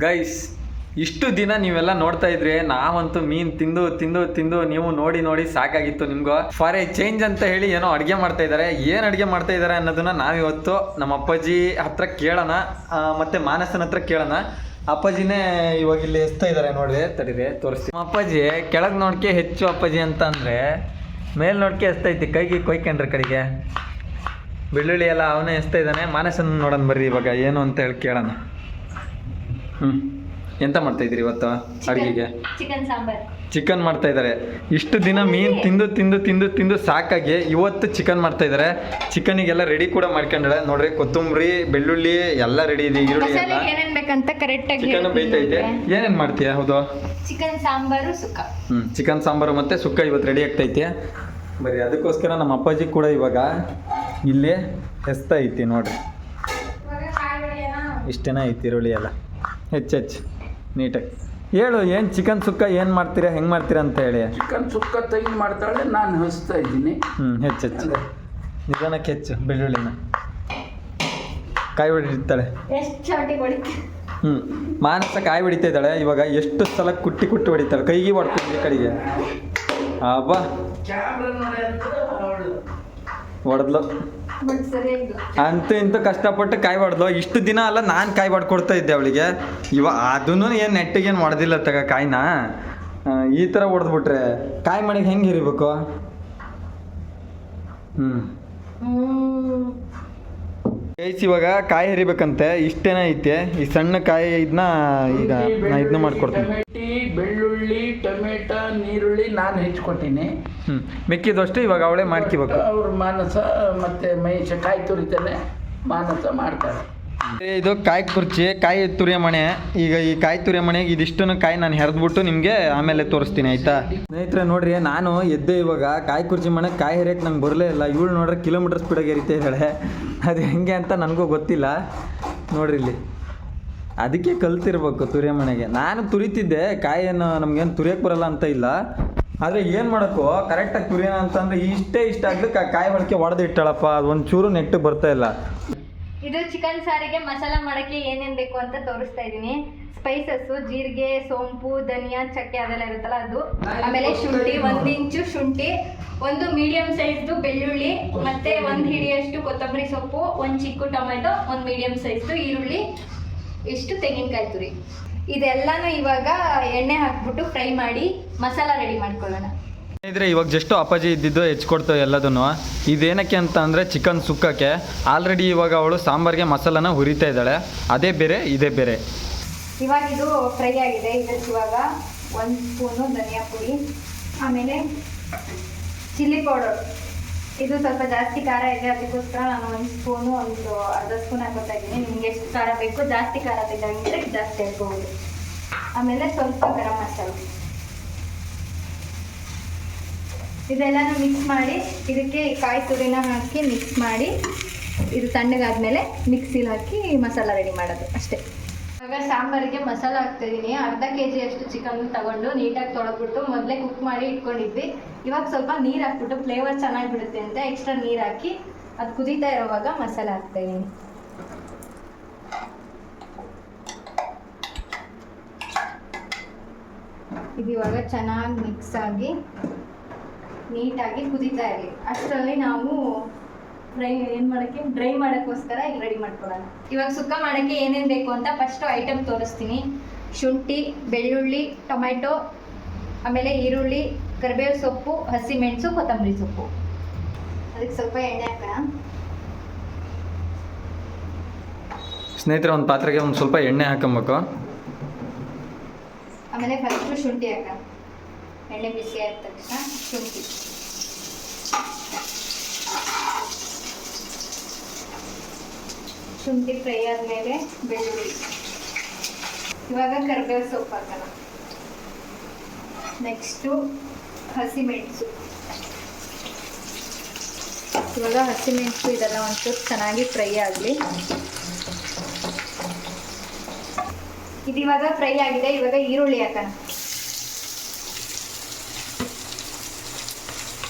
Guys, ಇಷ್ಟು ದಿನ ನೀವೆಲ್ಲ ನೋಡ್ತಾ ಇದ್ರಿ, ನಾವಂತೂ ಮೀನು ತಿಂದು ತಿಂದು ತಿಂದು ನೀವು ನೋಡಿ ನೋಡಿ ಸಾಕಾಗಿತ್ತು. ನಿಮ್ಗೂ ಫಾರ್ ಎ ಚೇಂಜ್ ಅಂತ ಹೇಳಿ ಏನೋ ಅಡುಗೆ ಮಾಡ್ತಾ ಇದ್ದಾರೆ. ಏನು ಅಡುಗೆ ಮಾಡ್ತಾ ಇದ್ದಾರೆ ಅನ್ನೋದನ್ನ ನಾವಿವತ್ತು ನಮ್ಮ ಅಪ್ಪಾಜಿ ಹತ್ರ ಕೇಳೋಣ, ಮತ್ತೆ ಮಾನಸನ ಹತ್ರ ಕೇಳೋಣ. ಅಪ್ಪಾಜಿನೇ ಇವಾಗ ಇಲ್ಲಿ ಎಸ್ತಾ ಇದ್ದಾರೆ ನೋಡ್ರಿ, ತಡೀರಿ ತೋರಿಸ್ತೀನಿ. ಅಪ್ಪಾಜಿ ಕೆಳಗೆ ನೋಡ್ಕೆ ಹೆಚ್ಚು ಅಪ್ಪಾಜಿ ಅಂತ ಅಂದರೆ ಮೇಲ್ ನೋಡ್ಕೆ ಎಸ್ತೈತಿ, ಕೈಗೆ ಕೊಯ್ಕೊಂಡ್ರೆ ಕಡೆಗೆ ಬೆಳ್ಳುಳ್ಳಿ ಎಲ್ಲ ಅವನೇ ಎಸ್ತಾ ಇದ್ದಾನೆ. ಮಾನಸನ ನೋಡೋಣ ಬರ್ರಿ ಇವಾಗ ಏನು ಅಂತ ಹೇಳಿ ಕೇಳೋಣ. ಎಂತ ಮಾಡ್ತಾ ಇದ್ರಿ ಇವತ್ತು ಅಡುಗೆಗೆ? ಚಿಕನ್ ಸಾಂಬಾರ್. ಚಿಕನ್ ಮಾಡ್ತಾ ಇದ್ದಾರೆ. ಇಷ್ಟು ದಿನ ಮೀನು ತಿಂದು ತಿಂದು ತಿಂದು ತಿಂದು ಸಾಕಾಗಿ ಇವತ್ತು ಚಿಕನ್ ಮಾಡ್ತಾ ಇದ್ದಾರೆ. ಚಿಕನಿಗೆಲ್ಲ ರೆಡಿ ಕೂಡ ಮಾಡ್ಕೊಂಡಳೆ ನೋಡ್ರಿ, ಕೊತ್ತಂಬರಿ ಬೆಳ್ಳುಳ್ಳಿ ಎಲ್ಲ ರೆಡಿ ಇದೆ, ಈರುಳ್ಳಿ ಎಲ್ಲ. ಏನೇನ್ ಬೇಕಂತ ಕರೆಕ್ಟ್ ಆಗಿ ಚಿಕನ್ ಬೇಯ್ತೈತೆ. ಏನೇನ್ ಮಾಡ್ತೀಯಾ? ಹೌದು, ಚಿಕನ್ ಸಾಂಬಾರು ಸುಕ್ಕ. ಚಿಕನ್ ಸಾಂಬಾರು ಮತ್ತೆ ಸುಕ್ಕ ಇವತ್ತು ರೆಡಿ ಆಗ್ತೈತಿ. ಬರೀ ಅದಕ್ಕೋಸ್ಕರ ನಮ್ಮ ಅಪ್ಪಾಜಿ ಕೂಡ ಇವಾಗ ಇಲ್ಲೇ ಎಸ್ತಾ ಐತಿ ನೋಡ್ರಿ. ಇಷ್ಟೇನ ಐತಿ ಈರುಳ್ಳಿ ಎಲ್ಲ ಹೆಚ್ಚು ನೀಟಾಗಿ ಹೇಳು. ಏನು ಚಿಕನ್ ಸುಕ್ಕ ಏನು ಮಾಡ್ತೀರಾ, ಹೆಂಗೆ ಮಾಡ್ತೀರಾ ಅಂತ ಹೇಳಿ. ಚಿಕನ್ ಸುಕ್ಕ ತೆಗಿ ಮಾಡ್ತಾಳೆ, ನಾನು ಹಚ್ತಾ ಇದ್ದೀನಿ. ಹೆಚ್ಚು ನಿಧಾನಕ್ಕೆ ಹೆಚ್ಚು ಬೆಳ್ಳುಳ್ಳಿನ ಕಾಯಿ ಹೊಡಿತಾಳೆ. ಮಾನಸ ಕಾಯಿ ಹೊಡಿತಾ ಇದ್ದಾಳೆ ಇವಾಗ. ಎಷ್ಟು ಸಲ ಕುಟ್ಟಿ ಹೊಡಿತಾಳೆ, ಕೈಗೆ ಹೊಡ್ಕೊಂಡು ಈ ಕಡೆಗೆ ಅಬ್ಬಾ ಹೊಡೆದ್ಲು ಅಂತೂ ಇಂತೂ ಕಷ್ಟಪಟ್ಟು ಕಾಯಿ ಹೊಡೆದ್ಲು. ಇಷ್ಟು ದಿನ ಅಲ್ಲ ನಾನು ಕಾಯಿ ಹೊಡ್ಕೊಡ್ತಾ ಇದ್ದೆ ಅವಳಿಗೆ. ಅದನ್ನು ಏನು ನೆಟ್ಟಿಗೇನು ಹೊಡೆದಿಲ್ಲ ತಗ ಕಾಯಿನ. ಈ ಥರ ಹೊಡೆದ್ಬಿಟ್ರೆ ಕಾಯಿ ಮನೆಗೆ ಹೆಂಗೆ ಇರಬೇಕು? ಗೈಸ್, ಇವಾಗ ಕಾಯಿ ಹರಿಬೇಕಂತೆ. ಇಷ್ಟೇನ ಐತೆ ಈ ಸಣ್ಣ ಕಾಯಿ. ಇದನ್ನ ಈಗ ನಾ ಇದನ್ನ ಮಾಡ್ಕೊಡ್ತೀನಿ. ಬೆಳ್ಳುಳ್ಳಿ, ಟೊಮೆಟೊ, ನೀರುಳ್ಳಿ ನಾನು ಹೆಚ್ಚಿಕೊಟ್ಟಿನಿ. ಮಿಕ್ಕಿದಷ್ಟು ಇವಾಗ ಅವಳೇ ಮಾಡ್ಕೋಬೇಕು. ಅವ್ರ ಮಾನಸ ಮತ್ತೆ ಮಹೇಶ ಕಾಯಿ ತುರಿತಾನೆ, ಮಾನಸ ಮಾಡ್ತಾರೆ. ಇದು ಕಾಯಿ ಕುರ್ಚಿ, ಕಾಯಿ ತುರಿಯ ಮಣೆ. ಈಗ ಈ ಕಾಯಿ ತುರಿಯ ಮನೆಗೆ ಇದಿಷ್ಟನ್ನು ಕಾಯಿ ನಾನು ಹೆರೆದ್ಬಿಟ್ಟು ನಿಮಗೆ ಆಮೇಲೆ ತೋರಿಸ್ತೀನಿ, ಆಯ್ತಾ ಸ್ನೇಹಿತರೆ? ನೋಡ್ರಿ, ನಾನು ಎದ್ದೆ ಇವಾಗ ಕಾಯಿ ಕುರ್ಚಿ ಮನೆಗೆ ಕಾಯಿ ಹರಿಯಕ್ಕೆ ನಂಗೆ ಬರಲೇ ಇಲ್ಲ. ಇವಳು ನೋಡ್ರೆ ಕಿಲೋಮೀಟರ್ ಸ್ಪೀಡಾಗಿ ಹರಿತಾ ಇದ್ದಾಳೆ. ಅದು ಹೆಂಗೆ ಅಂತ ನನಗೂ ಗೊತ್ತಿಲ್ಲ. ನೋಡ್ರಿ ಇಲ್ಲಿ, ಅದಕ್ಕೆ ಕಲ್ತಿರ್ಬೇಕು ತುರಿಯ ಮನೆಗೆ. ನಾನು ತುರಿತಿದ್ದೆ ಕಾಯಿಯನ್ನು, ನಮ್ಗೇನು ತುರಿಯಕ್ಕೆ ಬರಲ್ಲ ಅಂತ ಇಲ್ಲ. ಆದರೆ ಏನು ಮಾಡೋಕ್ಕೂ ಕರೆಕ್ಟಾಗಿ ತುರಿಯೋಣ ಅಂತಂದರೆ ಇಷ್ಟ ಆಗ್ಲಿಕ್ಕೆ ಕಾಯಿ ಬಳಕೆ ಹೊಡೆದು ಇಟ್ಟಾಳಪ್ಪ. ಅದು ಒಂಚೂರು ನೆಟ್ಟು ಬರ್ತಾ ಇಲ್ಲ. ಇದು ಚಿಕನ್ ಸಾರಿಗೆ ಮಸಾಲ ಮಾಡಕ್ಕೆ ಏನೇನ್ ಬೇಕು ಅಂತ ತೋರಿಸ್ತಾ ಇದೀನಿ. ಸ್ಪೈಸಸ್, ಜೀರಿಗೆ, ಸೋಂಪು, ಧನಿಯಾ, ಚಕ್ಕೆ ಅದೆಲ್ಲ ಇರುತ್ತಲ್ಲ ಅದು. ಆಮೇಲೆ ಶುಂಠಿ, 1 ಇಂಚು ಶುಂಠಿ, ಒಂದು ಮೀಡಿಯಂ ಸೈಜ್ದು ಬೆಳ್ಳುಳ್ಳಿ, ಮತ್ತೆ 1 ಹಿಡಿಯಷ್ಟು ಕೊತ್ತಂಬರಿ ಸೊಪ್ಪು, 1 ಚಿಕ್ಕ ಟೊಮೆಟೊ, 1 ಮೀಡಿಯಂ ಸೈಜ್ದು ಈರುಳ್ಳಿ, ಇಷ್ಟು ತೆಂಗಿನಕಾಯಿ ತುರಿ. ಇದೆಲ್ಲಾನು ಇವಾಗ ಎಣ್ಣೆ ಹಾಕ್ಬಿಟ್ಟು ಫ್ರೈ ಮಾಡಿ ಮಸಾಲ ರೆಡಿ ಮಾಡ್ಕೊಳ್ಳೋಣ. ಇದ್ರೆ ಇವಾಗ ಜಸ್ಟ್ ಅಪ್ಪಾಜಿ ಇದ್ದಿದ್ದು ಹೆಚ್ಕೊಡ್ತೇವೆ ಎಲ್ಲದನ್ನು. ಇದೇನಕ್ಕೆ ಅಂತ ಅಂದರೆ ಚಿಕನ್ ಸುಕ್ಕಕ್ಕೆ. ಆಲ್ರೆಡಿ ಇವಾಗ ಅವಳು ಸಾಂಬಾರಿಗೆ ಮಸಾಲಾನ ಹುರಿತಾ ಇದ್ದಾಳೆ. ಅದೇ ಬೇರೆ, ಇದೇ ಬೇರೆ. ಇವಾಗ ಇದು ಫ್ರೈ ಆಗಿದೆ. ಇದಕ್ಕೆ ಇವಾಗ 1 ಸ್ಪೂನು ಧನಿಯಾ ಪುಡಿ, ಆಮೇಲೆ ಚಿಲ್ಲಿ ಪೌಡರ್. ಇದು ಸ್ವಲ್ಪ ಜಾಸ್ತಿ ಖಾರ ಇದೆ, ಅದಕ್ಕೋಸ್ಕರ ನಾನು 1 ಸ್ಪೂನು, ಒಂದು ಅರ್ಧ ಸ್ಪೂನ್ ಹಾಕೋತಾ ಇದ್ದೀನಿ. ನಿಮ್ಗೆ ಎಷ್ಟು ಖಾರ ಬೇಕು, ಜಾಸ್ತಿ ಖಾರ ತಿಂದರೆ ಜಾಸ್ತಿ ಹಾಕೋಬೋದು. ಆಮೇಲೆ ಸ್ವಲ್ಪ ಗರಂ ಮಸಾಲೆ. ಇದೆಲ್ಲನೂ ಮಿಕ್ಸ್ ಮಾಡಿ ಇದಕ್ಕೆ ಕಾಯಿ ತುರಿನ ಹಾಕಿ ಮಿಕ್ಸ್ ಮಾಡಿ, ಇದು ತಣ್ಣಗಾದ್ಮೇಲೆ ಮಿಕ್ಸಿಲಿ ಹಾಕಿ ಮಸಾಲ ರೆಡಿ ಮಾಡೋದು ಅಷ್ಟೇ. ಇವಾಗ ಸಾಂಬಾರಿಗೆ ಮಸಾಲ ಹಾಕ್ತಾ ಇದ್ದೀನಿ. ಅರ್ಧ kg ಅಷ್ಟು ಚಿಕನ್ ತಗೊಂಡು ನೀಟಾಗಿ ತೊಳೆದ್ಬಿಟ್ಟು ಮೊದಲೇ ಕುಕ್ ಮಾಡಿ ಇಟ್ಕೊಂಡಿದ್ವಿ. ಇವಾಗ ಸ್ವಲ್ಪ ನೀರು ಹಾಕ್ಬಿಟ್ಟು ಫ್ಲೇವರ್ ಚೆನ್ನಾಗಿ ಬಿಡುತ್ತೆ ಅಂತ ಎಕ್ಸ್ಟ್ರಾ ನೀರು ಹಾಕಿ ಅದು ಕುದೀತಾ ಇರೋವಾಗ ಮಸಾಲ ಹಾಕ್ತಾ ಇದ್ದೀನಿ. ಇದು ಇವಾಗ ಚೆನ್ನಾಗಿ ಮಿಕ್ಸ್ ಆಗಿ ನೀಟಾಗಿ ಕುದೀತಾ ಇರಲಿ. ಅಷ್ಟರಲ್ಲಿ ನಾವು ಡ್ರೈ ಮಾಡೋಕ್ಕೋಸ್ಕರ ಇಲ್ಲಿ ರೆಡಿ ಮಾಡ್ಕೊಳ್ಳೋಣ. ಇವಾಗ ಸುಕ್ಕ ಮಾಡೋಕ್ಕೆ ಏನೇನು ಬೇಕು ಅಂತ ಫಸ್ಟು ಐಟಮ್ ತೋರಿಸ್ತೀನಿ. ಶುಂಠಿ, ಬೆಳ್ಳುಳ್ಳಿ, ಟೊಮೆಟೊ, ಆಮೇಲೆ ಈರುಳ್ಳಿ, ಕರಿಬೇವು ಸೊಪ್ಪು, ಹಸಿಮೆಣಸು, ಕೊತ್ತಂಬರಿ ಸೊಪ್ಪು. ಅದಕ್ಕೆ ಸ್ವಲ್ಪ ಎಣ್ಣೆ ಹಾಕೋಣ. ಸ್ನೇಹಿತರೆ, ಒಂದು ಪಾತ್ರೆಗೆ ಒಂದು ಸ್ವಲ್ಪ ಎಣ್ಣೆ ಹಾಕೊಬೇಕು. ಆಮೇಲೆ ಫಸ್ಟು ಶುಂಠಿ ಹಾಕೋಣ. ಎಣ್ಣೆ ಬಿಸಿ ಆದ ತಕ್ಷಣ ಶುಂಠಿ, ಶುಂಠಿ ಫ್ರೈ ಆದಮೇಲೆ ಬೆಳ್ಳುಳ್ಳಿ. ಇವಾಗ ಕರಿಬೇವು ಸೊಪ್ಪು ಹಾಕೋಣ. ನೆಕ್ಸ್ಟು ಹಸಿಮೆಣಸು. ಇವಾಗ ಹಸಿಮೆಣಸು ಇದೆಲ್ಲ ಒಂಚೂರು ಚೆನ್ನಾಗಿ ಫ್ರೈ ಆಗಲಿ. ಇದು ಇವಾಗ ಫ್ರೈ ಆಗಿದೆ. ಇವಾಗ ಈರುಳ್ಳಿ ಹಾಕೋಣ.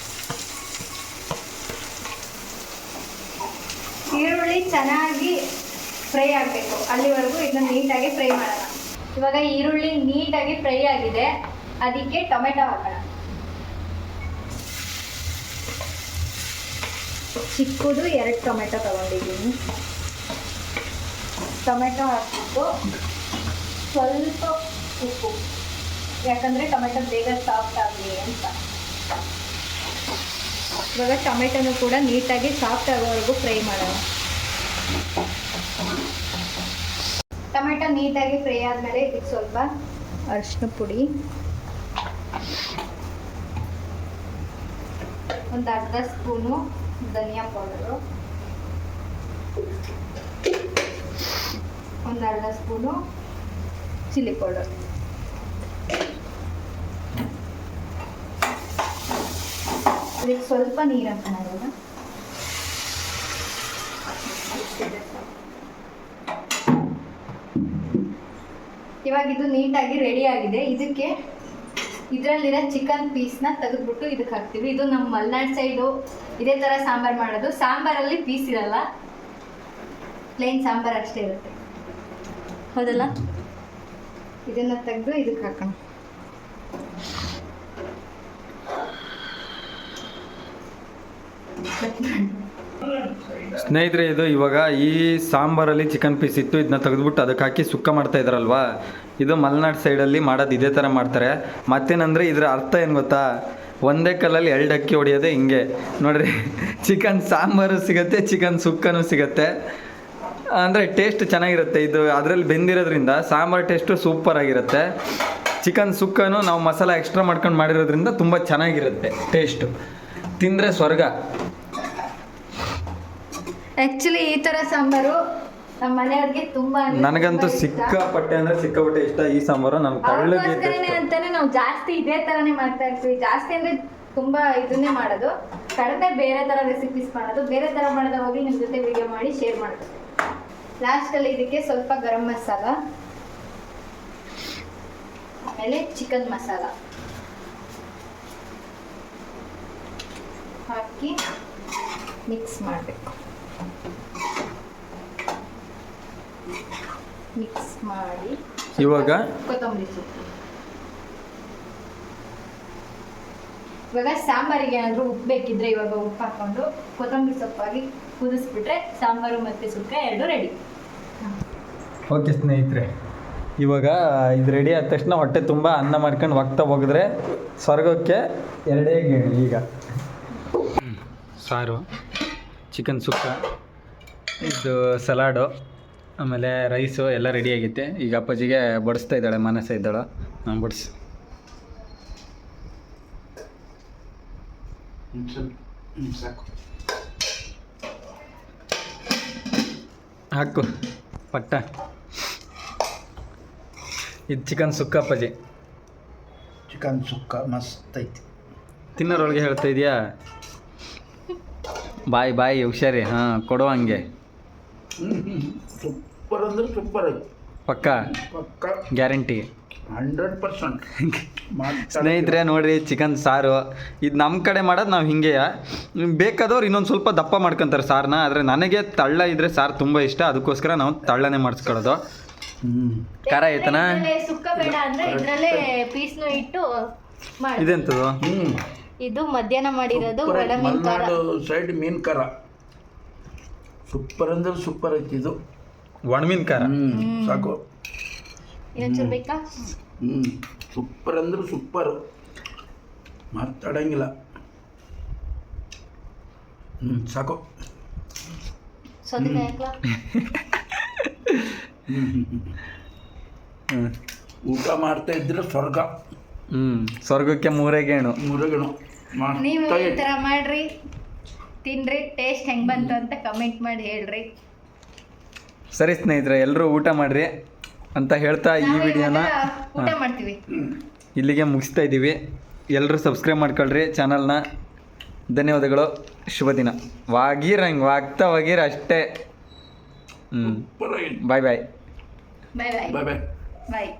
ಈರುಳ್ಳಿ ಚೆನ್ನಾಗಿ ಫ್ರೈ ಆಗಬೇಕು, ಅಲ್ಲಿವರೆಗೂ ಇದನ್ನ ನೀಟಾಗಿ ಫ್ರೈ ಮಾಡೋಣ. ಇವಾಗ ಈರುಳ್ಳಿ ನೀಟಾಗಿ ಫ್ರೈ ಆಗಿದೆ, ಅದಕ್ಕೆ ಟೊಮೆಟೊ ಹಾಕೋಣ. ಚಿಕ್ಕದು 2 ಟೊಮೆಟೊ ತಗೊಂಡಿದ್ದೀನಿ. ಟೊಮೆಟೊ ಹಾಕ್ಬಿಟ್ಟು ಸ್ವಲ್ಪ ಉಪ್ಪು, ಯಾಕಂದರೆ ಟೊಮೆಟೊ ಬೇಗ ಸಾಫ್ಟ್ ಆಗಲಿ ಅಂತ. ಇವಾಗ ಟೊಮೆಟೊನು ಕೂಡ ನೀಟಾಗಿ ಸಾಫ್ಟ್ ಆಗೋವರೆಗೂ ಫ್ರೈ ಮಾಡೋಣ. ಟೊಮೆಟೊ ನೀಟಾಗಿ ಫ್ರೈ ಆದಮೇಲೆ ಇದಕ್ಕೆ ಸ್ವಲ್ಪ ಅರಿಶಿನ ಪುಡಿ, ಒಂದು ಅರ್ಧ ಸ್ಪೂನು ಧನಿಯಾ ಪೌಡರು, ಒಂದು ಅರ್ಧ ಸ್ಪೂನು ಚಿಲ್ಲಿ ಪೌಡರ್, ಇದಕ್ಕೆ ಸ್ವಲ್ಪ ನೀರು ಹಾಕೋಣ. ಇವಾಗ ಇದು ನೀಟಾಗಿ ರೆಡಿ ಆಗಿದೆ. ಇದಕ್ಕೆ ಇದರಲ್ಲಿರೋ ಚಿಕನ್ ಪೀಸ್ನ ತೆಗೆದ್ಬಿಟ್ಟು ಇದಕ್ಕೆ ಹಾಕ್ತೀವಿ. ಇದು ನಮ್ಮ ಮಲೆನಾಡು ಸೈಡು ಇದೇ ಥರ ಸಾಂಬಾರು ಮಾಡೋದು. ಸಾಂಬಾರಲ್ಲಿ ಪೀಸ್ ಇರಲ್ಲ, ಪ್ಲೇನ್ ಸಾಂಬಾರು ಅಷ್ಟೇ ಇರುತ್ತೆ, ಹೌದಲ್ಲ? ಇದನ್ನು ತೆಗೆದು ಇದಕ್ಕೆ ಹಾಕೋಣ. ಸ್ನೇಹಿತರೆ, ಇದು ಇವಾಗ ಈ ಸಾಂಬಾರಲ್ಲಿ ಚಿಕನ್ ಪೀಸ್ ಇತ್ತು, ಇದನ್ನ ತೆಗೆದ್ಬಿಟ್ಟು ಅದಕ್ಕೆ ಹಾಕಿ ಸುಕ್ಕ ಮಾಡ್ತಾ ಇದ್ದಾರಲ್ವಾ, ಇದು ಮಲೆನಾಡು ಸೈಡಲ್ಲಿ ಮಾಡೋದು ಇದೇ ಥರ ಮಾಡ್ತಾರೆ. ಮತ್ತೇನಂದರೆ ಇದರ ಅರ್ಥ ಏನು ಗೊತ್ತಾ, ಒಂದೇ ಕಲ್ಲಲ್ಲಿ 2 ಅಕ್ಕಿ ಹೊಡೆಯೋದೇ ಹಿಂಗೆ ನೋಡ್ರಿ. ಚಿಕನ್ ಸಾಂಬಾರು ಸಿಗುತ್ತೆ, ಚಿಕನ್ ಸುಕ್ಕನೂ ಸಿಗುತ್ತೆ, ಅಂದರೆ ಟೇಸ್ಟ್ ಚೆನ್ನಾಗಿರುತ್ತೆ. ಇದು ಅದರಲ್ಲಿ ಬೆಂದಿರೋದ್ರಿಂದ ಸಾಂಬಾರು ಟೇಸ್ಟು ಸೂಪರ್ ಆಗಿರುತ್ತೆ. ಚಿಕನ್ ಸುಕ್ಕನೂ ನಾವು ಮಸಾಲ ಎಕ್ಸ್ಟ್ರಾ ಮಾಡ್ಕೊಂಡು ಮಾಡಿರೋದ್ರಿಂದ ತುಂಬ ಚೆನ್ನಾಗಿರುತ್ತೆ ಟೇಸ್ಟು, ತಿಂದರೆ ಸ್ವರ್ಗ. ಆ್ಯಕ್ಚುಲಿ ಈ ಥರ ಸಾಂಬಾರು ನಮ್ಮ ಮನೆಯವ್ರಿಗೆ ತುಂಬ, ನನಗಂತೂ ಸಿಕ್ಕಾಪಟ್ಟೆ ಅಂದರೆ ಸಿಕ್ಕಾಪಟ್ಟೆ ಇಷ್ಟ ಈ ಸಾಂಬಾರು. ನಾನು ಅವ್ರಿಗೋಸ್ಕರನೇ ಅಂತಾನೆ ನಾವು ಜಾಸ್ತಿ ಇದೇ ಥರನೇ ಮಾಡ್ತಾ ಇರ್ತೀವಿ. ಜಾಸ್ತಿ ಅಂದರೆ ತುಂಬ ಇದನ್ನೇ ಮಾಡೋದು, ಕಡಿಮೆ ಬೇರೆ ಥರ ರೆಸಿಪೀಸ್ ಮಾಡೋದು. ಬೇರೆ ಥರ ಮಾಡಿದ ಹೋಗಿ ನಿಮ್ಮ ಜೊತೆ ವಿಡಿಯೋ ಮಾಡಿ ಶೇರ್ ಮಾಡ್ತೀವಿ. ಲಾಸ್ಟಲ್ಲಿ ಇದಕ್ಕೆ ಸ್ವಲ್ಪ ಗರಂ ಮಸಾಲ, ಆಮೇಲೆ ಚಿಕನ್ ಮಸಾಲ ಹಾಕಿ ಮಿಕ್ಸ್ ಮಾಡಬೇಕು. ಮಿಕ್ಸ್ ಮಾಡಿ ಇವಾಗ ಕೊತ್ತಂಬರಿ ಸೊಪ್ಪು. ಇವಾಗ ಸಾಂಬಾರಿಗೆ ಏನಾದರೂ ಉಪ್ಪು ಬೇಕಿದ್ರೆ ಇವಾಗ ಉಪ್ಪು ಹಾಕೊಂಡು ಕೊತ್ತಂಬರಿ ಸೊಪ್ಪಾಗಿ ಕುದಿಸ್ಬಿಟ್ರೆ ಸಾಂಬಾರು ಮತ್ತು ಸುಕ್ಕ 2 ರೆಡಿ. ಓಕೆ ಸ್ನೇಹಿತರೆ, ಇವಾಗ ಇದು ರೆಡಿ ಆದ ತಕ್ಷಣ ಹೊಟ್ಟೆ ತುಂಬ ಅನ್ನ ಮಾಡ್ಕೊಂಡು ಹೋಗ್ತಾ ಹೋಗಿದ್ರೆ ಸ್ವರ್ಗಕ್ಕೆ 2 ಗೇಣು. ಈಗ ಸಾರು, ಚಿಕನ್ ಸುಕ್ಕ, ಇದು ಸಲಾಡು, ಆಮೇಲೆ ರೈಸು ಎಲ್ಲ ರೆಡಿ ಆಗೈತೆ. ಈಗ ಅಪ್ಪಾಜಿಗೆ ಬಡಿಸ್ತಾ ಇದ್ದಾಳೆ, ಮಾನಸ ಇದ್ದಾಳೆ. ನಾನು ಬಡಿಸಿ ಸಾಕು. ಹಾಕು ಪಟ್ಟ. ಇದು ಚಿಕನ್ ಸುಕ್ಕ ಅಪ್ಪಾಜಿ. ಚಿಕನ್ ಸುಕ್ಕ ಮಸ್ತ್ ಐತಿ. ತಿನ್ನೋರೊಳಗೆ ಹೇಳ್ತಾ ಇದೆಯಾ? ಬಾಯ್ ಹುಷಾರಿ. ಹಾಂ, ಕೊಡುವ ಹಂಗೆ. ಸೂಪರ್ ಅಂದ್ರೆ ಸೂಪರ್ ಐತಿ, ಪಕ್ಕ ಪಕ್ಕ ಗ್ಯಾರಂಟಿ 100%. ಸ್ನೇಹಿತರೆ ನೋಡಿರಿ, ಚಿಕನ್ ಸಾರು ಇದು ನಮ್ಮ ಕಡೆ ಮಾಡೋದು ನಾವು ಹಿಂಗೆಯ. ಬೇಕಾದವ್ರು ಇನ್ನೊಂದು ಸ್ವಲ್ಪ ದಪ್ಪ ಮಾಡ್ಕೊತಾರೆ ಸಾರನ್ನ, ಆದರೆ ನನಗೆ ತಳ್ಳ ಇದ್ದರೆ ಸಾರು ತುಂಬ ಇಷ್ಟ, ಅದಕ್ಕೋಸ್ಕರ ನಾವು ತಳ್ಳನೇ ಮಾಡಿಸ್ಕೊಳ್ಳೋದು. ಖಾರ ಆಯ್ತನ? ಸುಕ್ಕ ಬೇಡ ಅಂದ್ರೆ ಇದರಲ್ಲೇ ಪೀಸ್ನು ಇಟ್ಟು ಮಾಡಿ. ಇದೆಂತದು? ಇದು ಮಧ್ಯಾಹ್ನ ಮಾಡಿರೋದು ಮಲೆನಾಡು ಸೈಡ್ ಮೀನ್ ಖಾರ ಸೂಪರ್ ಅಂದ್ರೆ ಸೂಪರ್ ಐತಿ. ಇದು ಒಣಮೀನ್ ಖಾರ ಸಾಕು. ಇನ್ನೊಂಚೂರು ಬೇಕಾ? ಸೂಪರ್ ಅಂದ್ರೆ ಸೂಪರ್, ಮಾತಾಡಂಗಿಲ್ಲ. ಸಾಕು. ಸೌತೆಕಾಯಿ ಹಾಕ್ಲಾ? ಊಟ ಮಾಡ್ತಾ ಇದ್ರೆ ಸ್ವರ್ಗ. ಸ್ವರ್ಗಕ್ಕೆ 3 ಗೇಣು. ನೀವು ಈ ಥರ ಮಾಡ್ರಿ, ತಿನ್ರಿ, ಟೇಸ್ಟ್ ಹೆಂಗೆ ಬಂತು ಅಂತ ಕಮೆಂಟ್ ಮಾಡಿ ಹೇಳ್ರಿ. ಸರಿ ಸ್ನೇಹಿತರೆ, ಎಲ್ಲರೂ ಊಟ ಮಾಡ್ರಿ ಅಂತ ಹೇಳ್ತಾ ಈ ವಿಡಿಯೋನ ಊಟ ಮಾಡ್ತೀವಿ, ಇಲ್ಲಿಗೆ ಮುಗಿಸ್ತಾ ಇದ್ದೀವಿ. ಎಲ್ಲರೂ ಸಬ್ಸ್ಕ್ರೈಬ್ ಮಾಡ್ಕೊಳ್ರಿ ಚಾನಲ್ನ. ಧನ್ಯವಾದಗಳು. ಶುಭ ದಿನ. ವಾಗೀರಂಗೆ ವಾಗ್ತಾ ಹೋಗಿರ ಅಷ್ಟೇ. ಬಾಯ್ ಬಾಯ್ ಬಾಯ್ ಬಾಯ್ ಬಾಯ್ ಬಾಯ್ ಬಾಯ್.